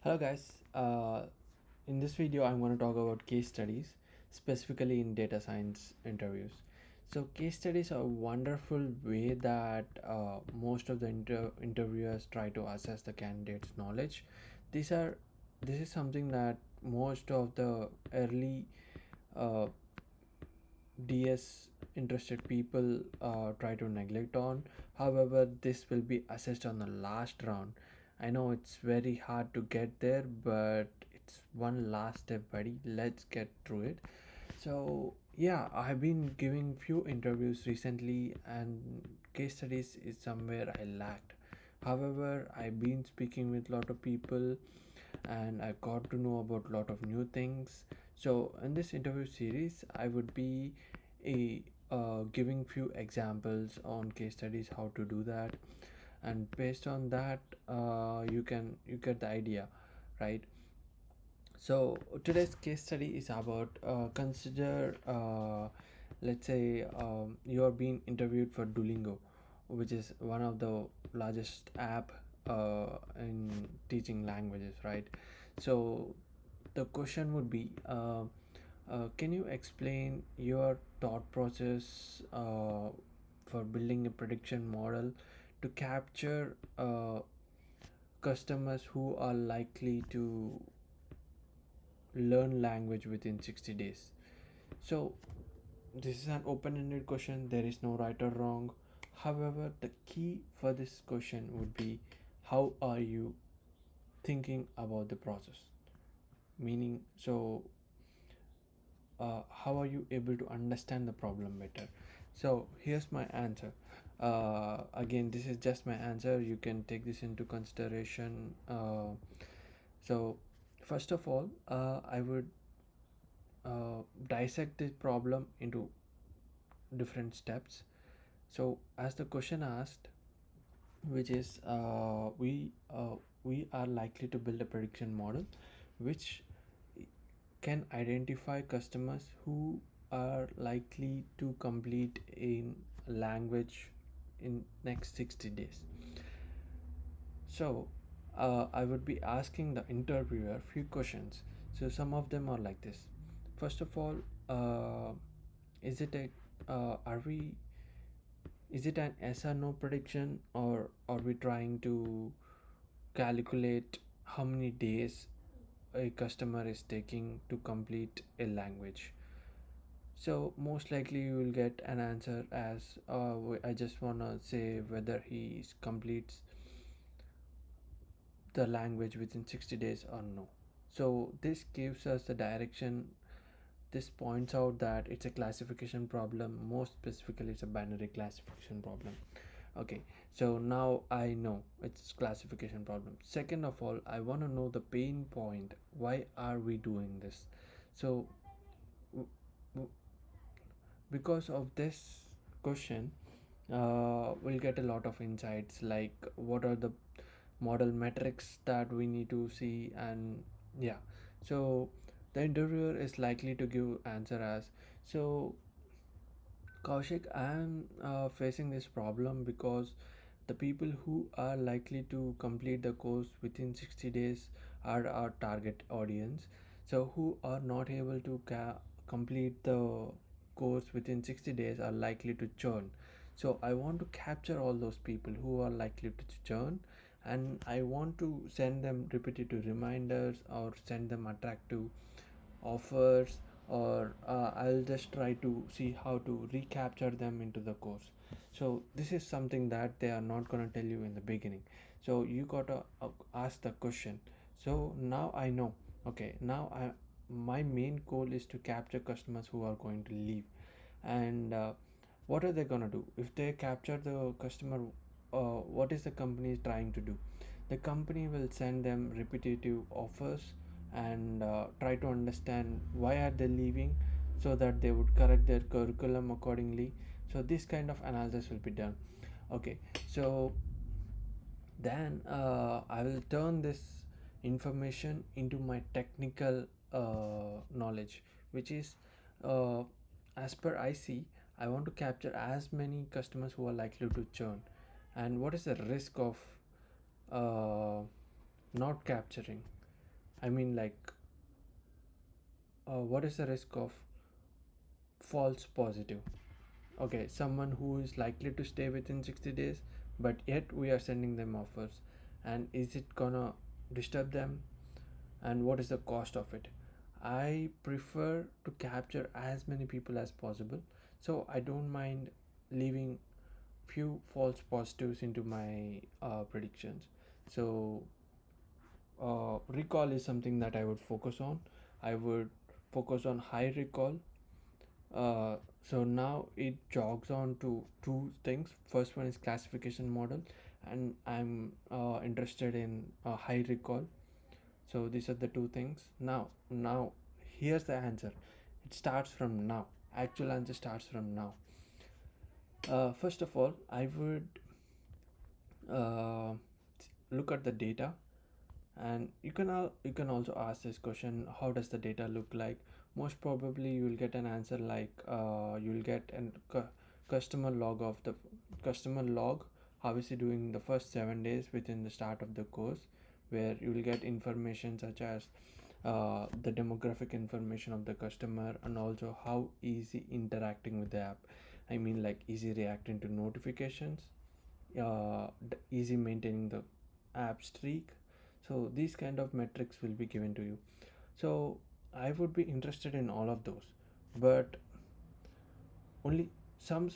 Hello guys, in this video I'm going to talk about case studies, specifically in data science interviews. So case studies are a wonderful way that most of the interviewers try to assess the candidate's knowledge. These are this is something that most of the early uh, DS interested people try to neglect on. However, this will be assessed on the last round. I know it's very hard to get there, but it's one last step, buddy. Let's get through it. So yeah, I've been giving few interviews recently, and case studies is somewhere I lacked. However, I've been speaking with a lot of people, and I got to know about a lot of new things. So in this interview series, I would be a giving few examples on case studies how to do that, and based on that, you get the idea, right? So today's case study is about consider let's say you are being interviewed for Duolingo, which is one of the largest app in teaching languages, right? So the question would be, can you explain your thought process for building a prediction model to capture customers who are likely to learn language within 60 days? So this is an open-ended question. There is no right or wrong. However, the key for this question would be, how are you thinking about the process? Meaning, so how are you able to understand the problem better? So here's my answer. Again, this is just my answer. You can take this into consideration. So first of all, I would dissect this problem into different steps. So as the question asked, which is we are likely to build a prediction model which can identify customers who are likely to complete in language in next 60 days. So I would be asking the interviewer few questions. So some of them are like this. First of all, is it a are we is it an yes or no prediction, or are we trying to calculate how many days a customer is taking to complete a language? So most likely you will get an answer as I just wanna say whether he completes the language within 60 days or no. So this gives us the direction. This points out that it's a classification problem. More specifically, it's a binary classification problem. Okay, so now I know it's classification problem. Second of all, I want to know the pain point. Why are we doing this? So w- w- because of this question, we'll get a lot of insights, like what are the model metrics that we need to see. And yeah, so the interviewer is likely to give answer as, so Kaushik, I am facing this problem because the people who are likely to complete the course within 60 days are our target audience. So, who are not able to complete the course within 60 days are likely to churn. So, I want to capture all those people who are likely to churn, and I want to send them repetitive reminders or send them attractive offers, or I'll just try to see how to recapture them into the course. So this is something that they are not going to tell you in the beginning. So you got to ask the question. So now I know, okay, now my main goal is to capture customers who are going to leave. And what are they going to do if they capture the customer? What is the company trying to do? The company will send them repetitive offers and try to understand why are they leaving, so that they would correct their curriculum accordingly. So this kind of analysis will be done. Okay, so then I will turn this information into my technical knowledge, which is, uh, as per I see, I want to capture as many customers who are likely to churn, and what is the risk of uh, not capturing. I mean, like, what is the risk of false positive? Okay, someone who is likely to stay within 60 days, but yet we are sending them offers. And is it gonna disturb them? And what is the cost of it? I prefer to capture as many people as possible, so I don't mind leaving few false positives into my predictions. So recall is something that I would focus on. I would focus on high recall. So now it jogs on to two things. First one is classification model, and I'm interested in high recall. So these are the two things. Now here's the answer. It starts from now. Actual answer starts from now. First of all, I would uh, look at the data, and you can also ask this question: how does the data look like? Most probably you will get an answer like you will get an customer log of the customer log. How is he doing the first 7 days within the start of the course, where you will get information such as the demographic information of the customer, and also how easy interacting with the app. I mean, like, easy reacting to notifications, easy maintaining the app streak. So these kind of metrics will be given to you. So I would be interested in all of those, but only some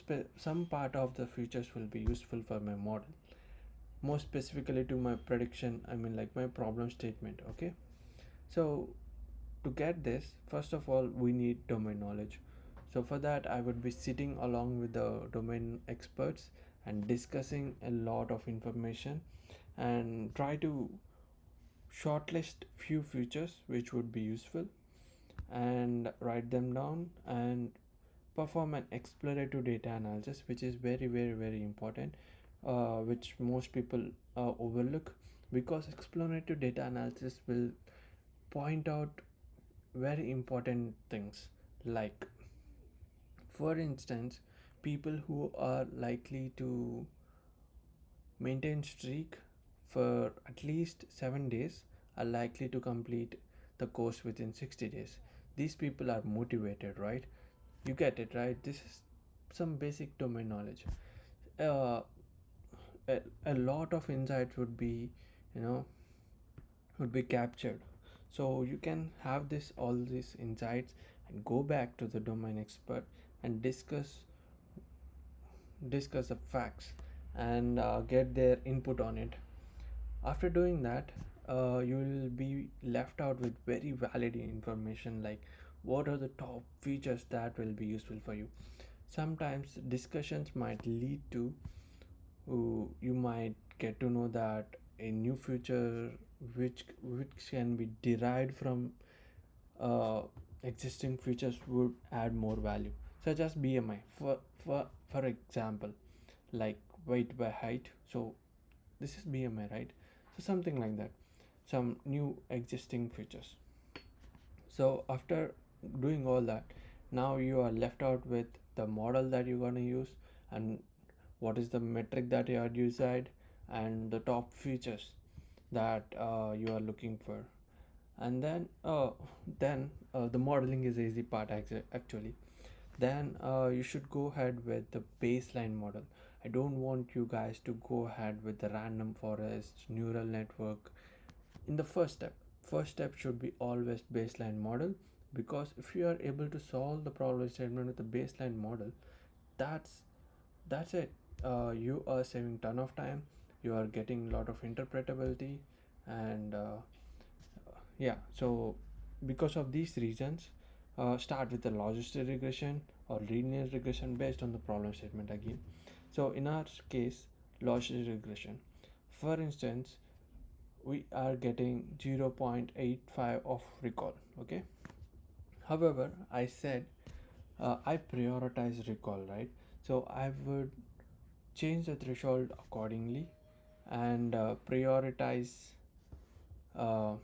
part of the features will be useful for my model, more specifically to my prediction. I mean, like, my problem statement. Okay, so to get this, first of all, we need domain knowledge. So for that, I would be sitting along with the domain experts and discussing a lot of information, and try to shortlist few features which would be useful, and write them down, and perform an explorative data analysis, which is very, very, very important, which most people overlook, because explorative data analysis will point out very important things. Like, for instance, people who are likely to maintain streak for at least 7 days are likely to complete the course within 60 days. These people are motivated, right? You get it, right? This is some basic domain knowledge. uh, a lot of insights would be, you know, would be captured. So you can have this all these insights and go back to the domain expert and discuss the facts, and get their input on it. After doing that, you will be left out with very valid information, like what are the top features that will be useful for you. Sometimes discussions might lead to, you might get to know that a new feature which can be derived from uh, existing features would add more value, such as BMI. For example, like weight by height. So this is BMI, right? So something like that, some new existing features. So after doing all that, now you are left out with the model that you're going to use, and what is the metric that you are decide, and the top features that you are looking for. And then the modeling is the easy part, actually. Then you should go ahead with the baseline model. I don't want you guys to go ahead with the random forest neural network in the first step. First step should be always baseline model, because if you are able to solve the problem statement with the baseline model, that's that's it. You are saving ton of time, you are getting a lot of interpretability, and yeah. So because of these reasons, start with the logistic regression or linear regression based on the problem statement again. So in our case, logistic regression, for instance, we are getting 0.85 of recall. Okay, however, I said I prioritize recall, right? So I would change the threshold accordingly, and prioritize. uh,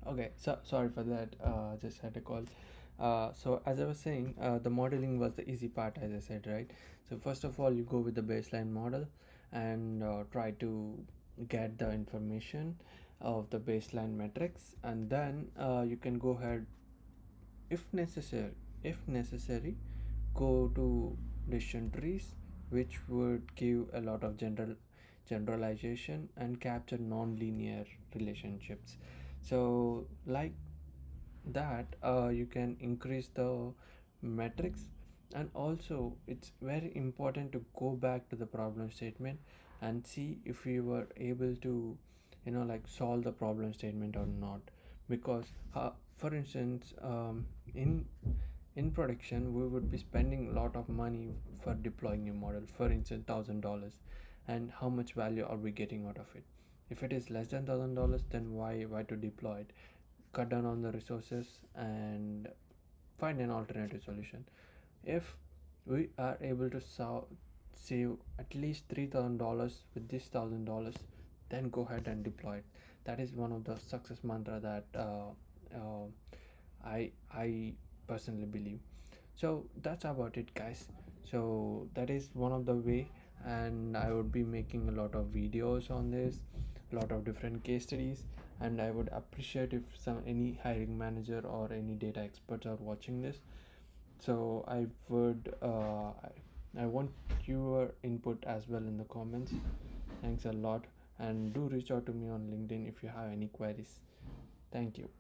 okay, so sorry for that, just had a call. So as I was saying, the modeling was the easy part, as I said, right? So first of all, you go with the baseline model and try to get the information of the baseline metrics, and then you can go ahead, if necessary, if necessary, go to decision trees, which would give a lot of generalization and capture non-linear relationships. So like that, you can increase the metrics. And also it's very important to go back to the problem statement and see if we were able to, like, solve the problem statement or not. Because for instance, in production we would be spending a lot of money for deploying a model, for instance $1,000, and how much value are we getting out of it? If it is less than $1,000, then why to deploy it? Cut down on the resources and find an alternative solution. If we are able to save at least $3,000 with this $1,000, then go ahead and deploy it. That is one of the success mantra that uh, I personally believe. So that's about it, guys. So that is one of the way, and I would be making a lot of videos on this, a lot of different case studies. And I would appreciate if any hiring manager or any data experts are watching this. So I want your input as well in the comments. Thanks a lot, and do reach out to me on LinkedIn if you have any queries. Thank you.